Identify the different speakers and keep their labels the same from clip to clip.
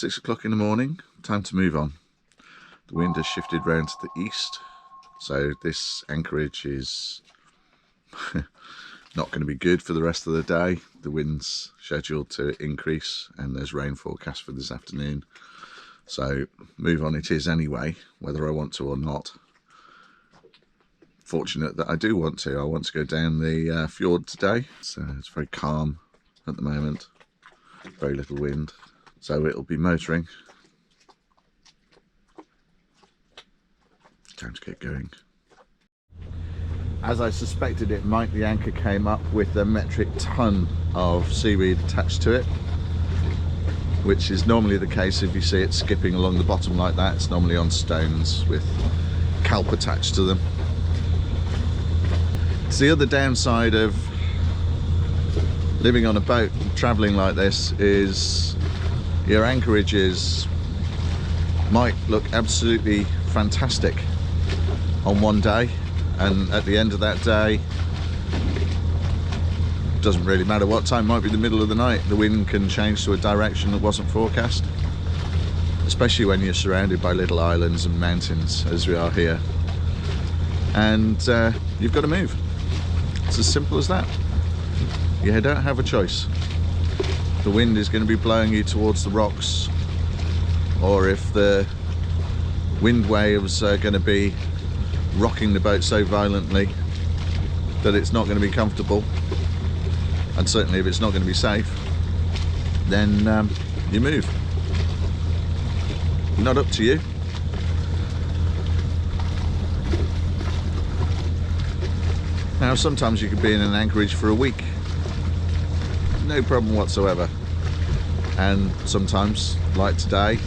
Speaker 1: 6 o'clock in the morning, time to move on. The wind has shifted round to the east, so this anchorage is not going to be good for the rest of the day. The wind's scheduled to increase and there's rain forecast for this afternoon. So move on it is anyway, whether I want to or not. Fortunate that I do want to. I want to go down the fjord today. So it's very calm at the moment, very little wind. So it'll be motoring. Time to get going. As I suspected it might, the anchor came up with a metric ton of seaweed attached to it, which is normally the case if you see it skipping along the bottom like that. It's normally on stones with kelp attached to them. It's the other downside of living on a boat, travelling like this, is your anchorages might look absolutely fantastic on one day, and at the end of that day, doesn't really matter what time, might be the middle of the night, the wind can change to a direction that wasn't forecast, especially when you're surrounded by little islands and mountains as we are here, and you've got to move. It's as simple as that. You don't have a choice. The wind is going to be blowing you towards the rocks, or if the wind waves are going to be rocking the boat so violently that it's not going to be comfortable, and certainly if it's not going to be safe, then you move. Not up to you. Now sometimes you could be in an anchorage for a week, no problem whatsoever, and sometimes, like today,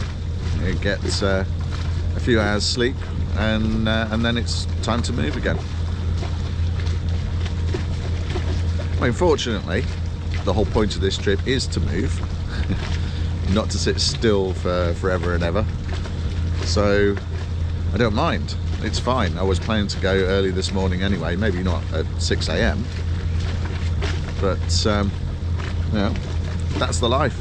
Speaker 1: you get a few hours sleep and then it's time to move again. I mean, fortunately, the whole point of this trip is to move, not to sit still for forever and ever, so I don't mind. It's fine. I was planning to go early this morning anyway, maybe not at 6 AM, but you know, that's the life.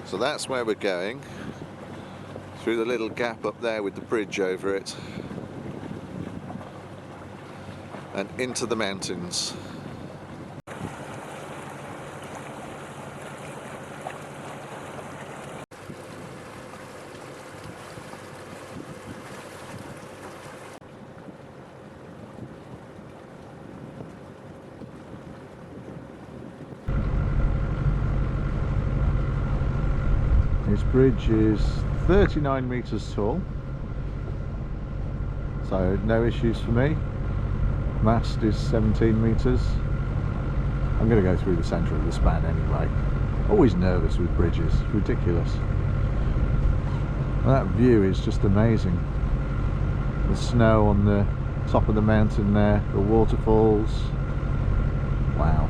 Speaker 1: So that's where we're going, through the little gap up there with the bridge over it, and into the mountains. This bridge is 39 meters tall, so no issues for me. Mast is 17 meters. I'm going to go through the centre of the span anyway. Always nervous with bridges, ridiculous. That view is just amazing. The snow on the top of the mountain there, the waterfalls. Wow.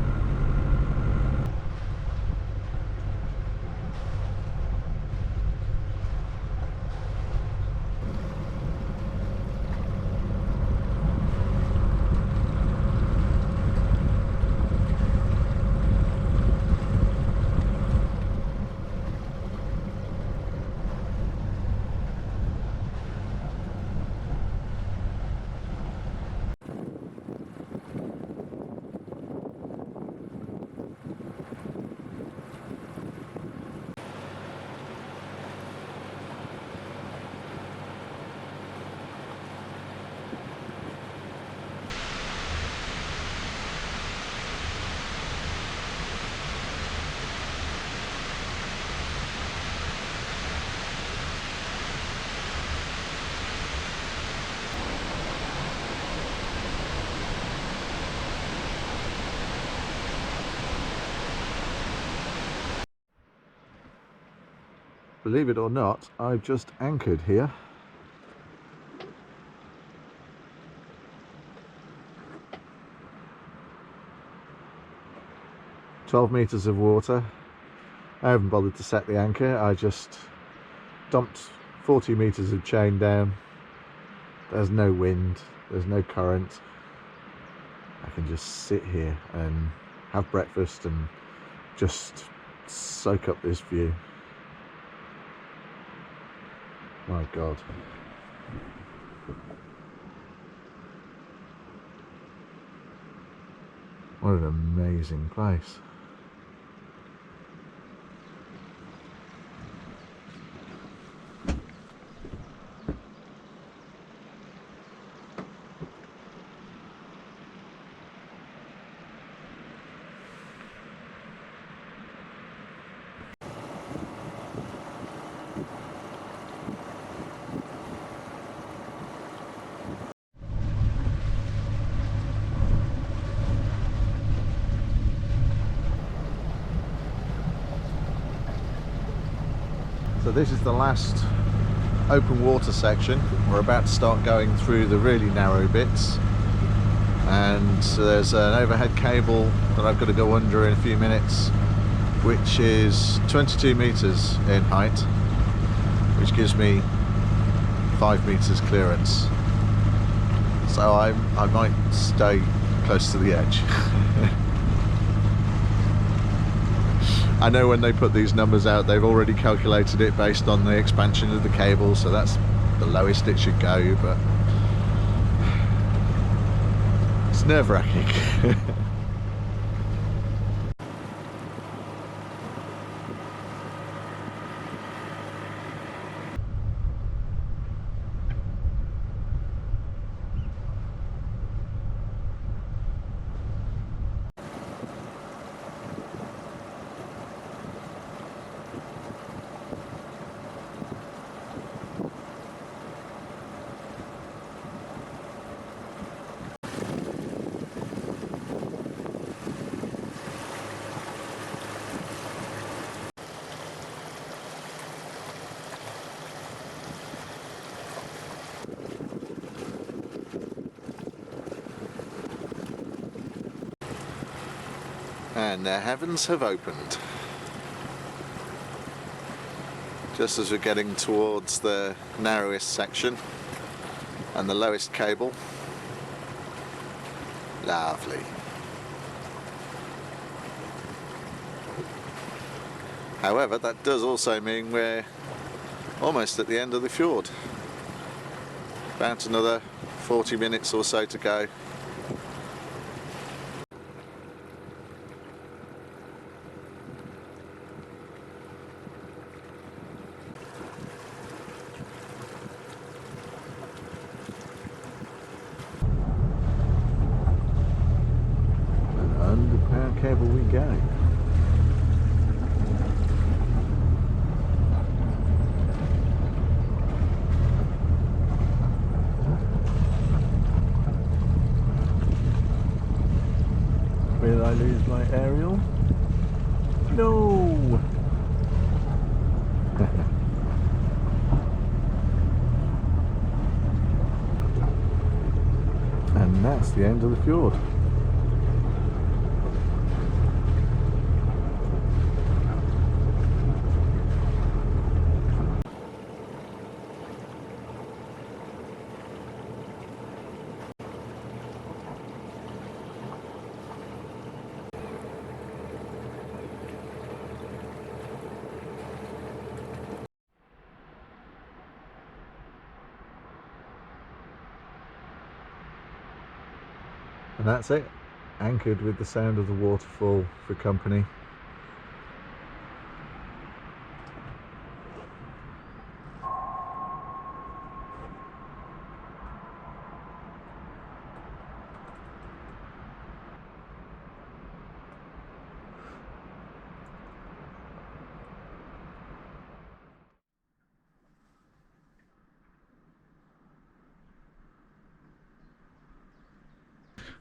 Speaker 1: Believe it or not, I've just anchored here 12 meters of water. I haven't bothered to set the anchor, I just dumped 40 meters of chain down. There's no wind, there's no current. I can just sit here and have breakfast and just soak up this view. My God. What an amazing place. So this is the last open water section. We're about to start going through the really narrow bits, and there's an overhead cable that I've got to go under in a few minutes, which is 22 meters in height, which gives me 5 meters clearance. So I might stay close to the edge. I know when they put these numbers out, they've already calculated it based on the expansion of the cable, so that's the lowest it should go, but it's nerve-wracking. And the heavens have opened. Just as we're getting towards the narrowest section and the lowest cable. Lovely. However, that does also mean we're almost at the end of the fjord. About another 40 minutes or so to go. Under-power cable we go. Will I lose my aerial? No! And that's the end of the fjord. And that's it, anchored with the sound of the waterfall for company.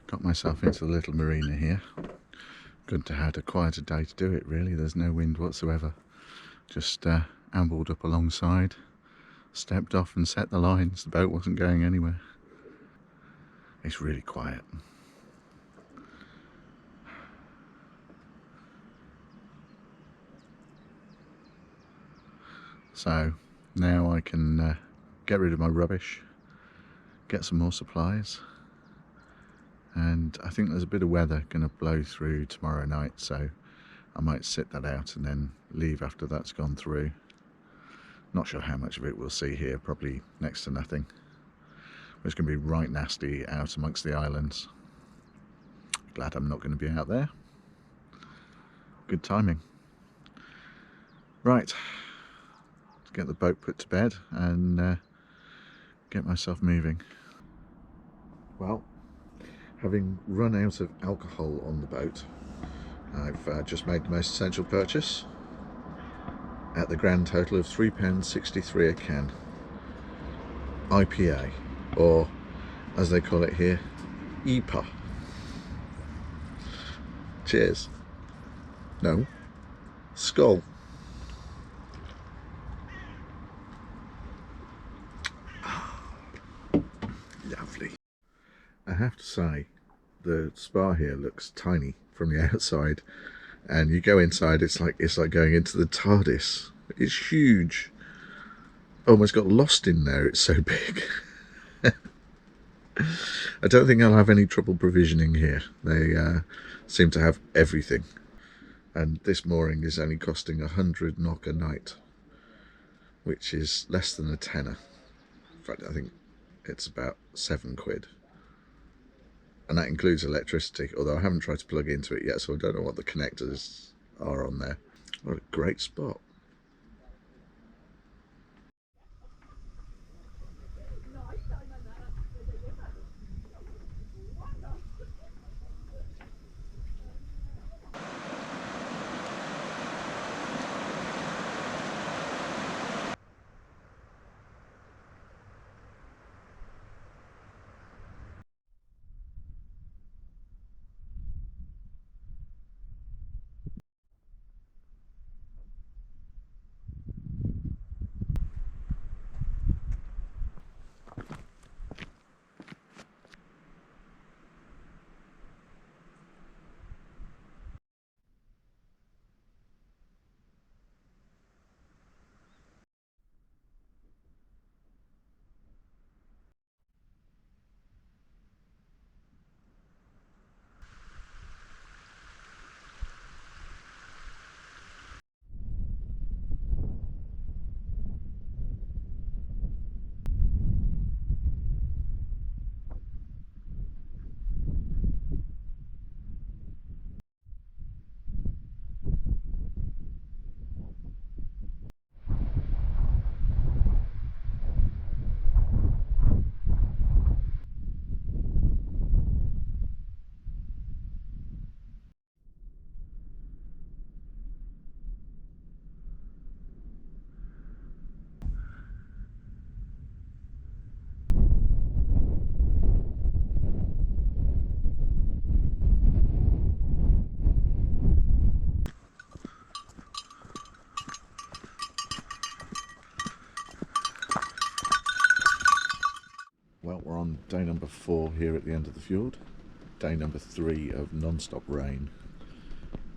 Speaker 1: Got myself into the little marina here. Good to have a quieter day to do it, really. There's no wind whatsoever. Just ambled up alongside, stepped off and set the lines. The boat wasn't going anywhere. It's really quiet. So now I can get rid of my rubbish, get some more supplies, and I think there's a bit of weather going to blow through tomorrow night, so I might sit that out and then leave after that's gone through. Not sure how much of it we'll see here, probably next to nothing. It's going to be right nasty out amongst the islands. Glad I'm not going to be out there. Good timing. Right, let's get the boat put to bed and get myself moving. Well, having run out of alcohol on the boat, I've just made the most essential purchase at the grand total of £3.63 a can. IPA, or as they call it here, EPA. Cheers. No. Skull. Lovely. I have to say, the spa here looks tiny from the outside, and you go inside, it's like going into the TARDIS. It's huge. Almost got lost in there, it's so big. I don't think I'll have any trouble provisioning here. They seem to have everything, and this mooring is only costing 100 NOK a night, which is less than a tenner. In fact, I think it's about £7, and that includes electricity, although I haven't tried to plug into it yet, so I don't know what the connectors are on there. What a great spot. Well, we're on day number 4 here at the end of the fjord. Day number 3 of non-stop rain.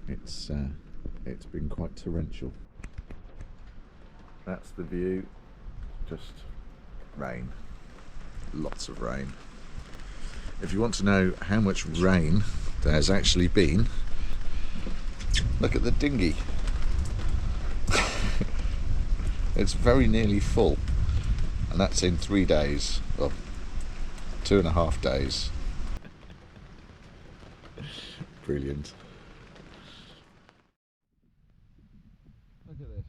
Speaker 1: It's been quite torrential. That's the view. Just rain. Lots of rain. If you want to know how much rain there has actually been, look at the dinghy. It's very nearly full, and that's in 3 days. Well, 2.5 days. Brilliant. Look at this.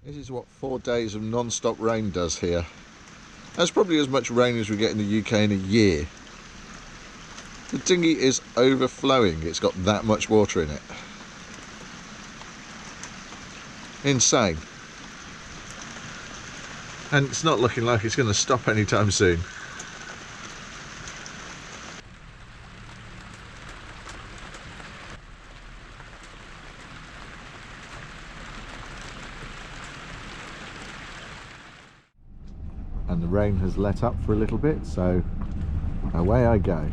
Speaker 1: This is what 4 days of non-stop rain does here. That's probably as much rain as we get in the UK in a year. The dinghy is overflowing. It's got that much water in it. Insane. And it's not looking like it's going to stop anytime soon. And the rain has let up for a little bit, so away I go.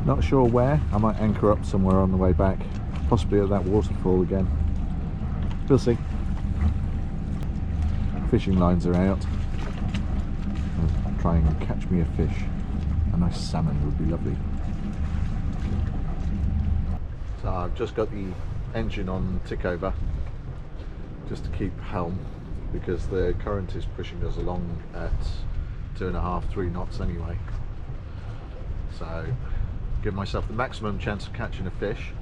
Speaker 1: Not sure where. I might anchor up somewhere on the way back, possibly at that waterfall again. We'll see. fishing lines are out. I'll try and catch me a fish. A nice salmon would be lovely. So I've just got the engine on tick over just to keep helm, because the current is pushing us along at 2.5–3 knots anyway. So give myself the maximum chance of catching a fish.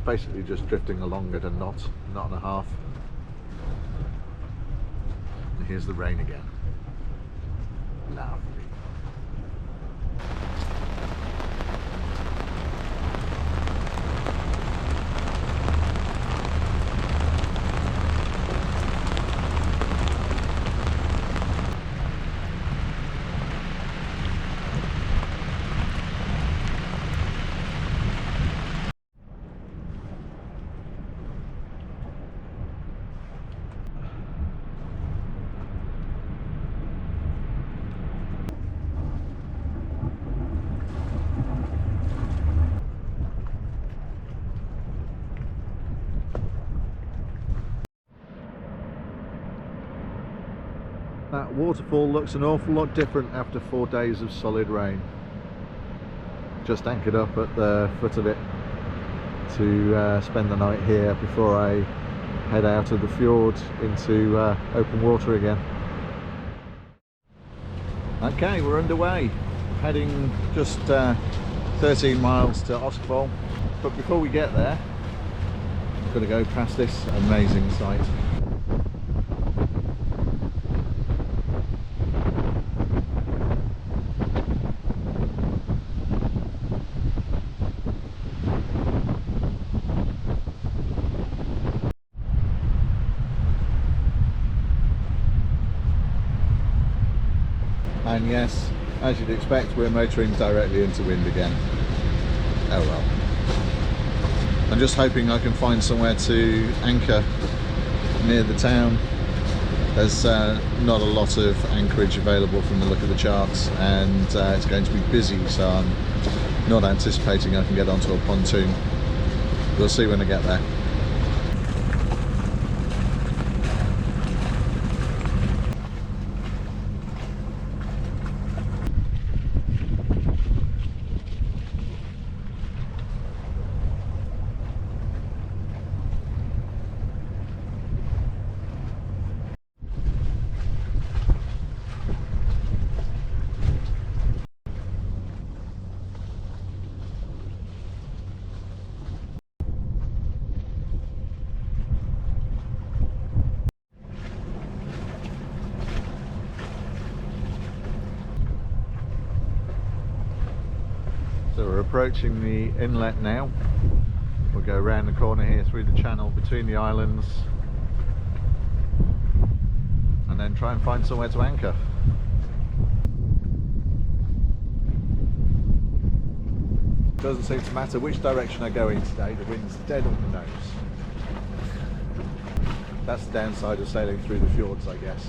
Speaker 1: Basically just drifting along at a knot and a half. And here's the rain again. Lovely. That waterfall looks an awful lot different after 4 days of solid rain. Just anchored up at the foot of it to spend the night here before I head out of the fjord into open water again. Okay, we're underway. Heading just 13 miles to Oskvoll. But before we get there, I'm going to go past this amazing site. And yes, as you'd expect, we're motoring directly into wind again. Oh well. I'm just hoping I can find somewhere to anchor near the town. There's not a lot of anchorage available from the look of the charts, and it's going to be busy, so I'm not anticipating I can get onto a pontoon. We'll see when I get there. So we're approaching the inlet now. We'll go around the corner here through the channel between the islands and then try and find somewhere to anchor. Doesn't seem to matter which direction I go in today, the wind's dead on the nose. That's the downside of sailing through the fjords, I guess.